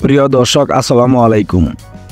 প্রিয় দর্শক, আসসালামু আলাইকুম।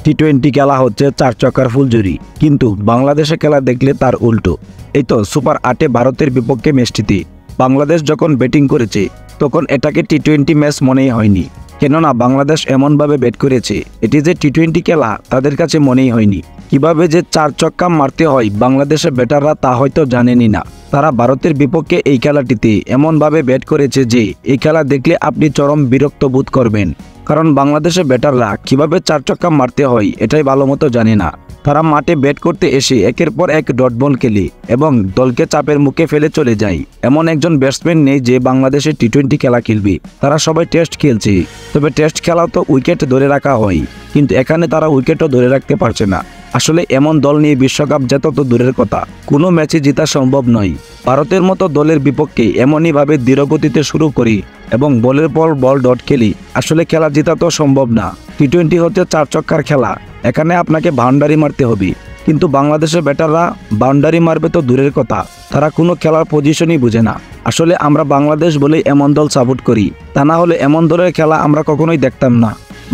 টি-20 খেলা হচ্ছে চার চক্কার ফুলঝুরি, কিন্তু বাংলাদেশে খেলা দেখলে তার উল্টো। এই তো সুপার 8-এ ভারতের বিপক্ষে ম্যাচটিতে বাংলাদেশ যখন ব্যাটিং করেছে তখন এটাকে টি-20 ম্যাচ মনেই হয়নি, কেননা বাংলাদেশ এমনভাবে ব্যাট করেছে এটি যে টি-20 খেলা তাদের কাছে মনেই হয়নি। কিভাবে যে চার চক্কা মারতে হয় বাংলাদেশের ব্যাটাররা তা হয়তো জানেনই না। তারা ভারতের বিপক্ষে এই খেলাটিতে এমনভাবে ব্যাট করেছে যে এই খেলা দেখলে আপনি চরম বিরক্ত বোধ করবেন, কারণ বাংলাদেশের ব্যাটাররা কিভাবে চার চক্কা মারতে হয় এটাই ভালো মতো জানে না। তারা মাঠে ব্যাট করতে এসে একের পর এক ডট বল খেলে এবং দলকে চাপের মুখে ফেলে চলে যায়। এমন একজন ব্যাটসম্যান নেই যে বাংলাদেশে টি-20 খেলা খেলবে। তারা সবাই টেস্ট খেলছে, তবে টেস্ট খেলা তো উইকেট ধরে রাখা হয়, কিন্তু এখানে তারা উইকেটও ধরে রাখতে পারছে না। আসলে এমন দল নিয়ে বিশ্বকাপ জেতা তো দূরের কথা, কোনো ম্যাচে জেতা সম্ভব নয়। ভারতের মতো দলের বিপক্ষে এমনইভাবে ধীরগতিতে শুরু করি এবং বলের পর বল ডট খেলি, আসলে খেলা জেতা তো সম্ভব না। টি-20 হচ্ছে চার চক্কার খেলা, এখানে আপনাকে বাউন্ডারি মারতে হবে, কিন্তু বাংলাদেশের ব্যাটাররা বাউন্ডারি মারবে তো দূরের কথা, তারা কোনো খেলার পজিশনই বুঝে না। আসলে আমরা বাংলাদেশ বলেই এমন দল সাপোর্ট করি, তা না হলে এমন দলের খেলা আমরা কখনোই দেখতাম না।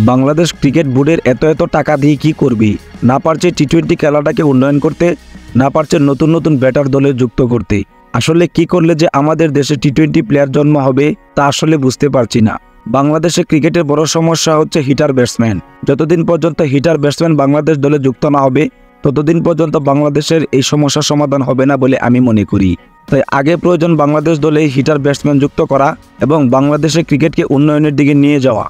বাংলাদেশ ক্রিকেট বোর্ডের এত টাকা দিয়ে কি করবি? না পারছে টি-20 খেলাটাকে উন্নয়ন করতে, না পারছে নতুন নতুন ব্যাটার দলে যুক্ত করতে। আসলে কি করলে যে আমাদের দেশে টি-20 প্লেয়ার জন্ম হবে তা আসলে বুঝতে পারছি না। বাংলাদেশে ক্রিকেটের বড় সমস্যা হচ্ছে হিটার ব্যাটসম্যান। যতদিন পর্যন্ত হিটার ব্যাটসম্যান বাংলাদেশ দলে যুক্ত না হবে ততদিন পর্যন্ত বাংলাদেশের এই সমস্যার সমাধান হবে না বলে আমি মনে করি। তাই আগে প্রয়োজন বাংলাদেশ দলে হিটার ব্যাটসম্যান যুক্ত করা এবং বাংলাদেশের ক্রিকেটকে উন্নয়নের দিকে নিয়ে যাওয়া।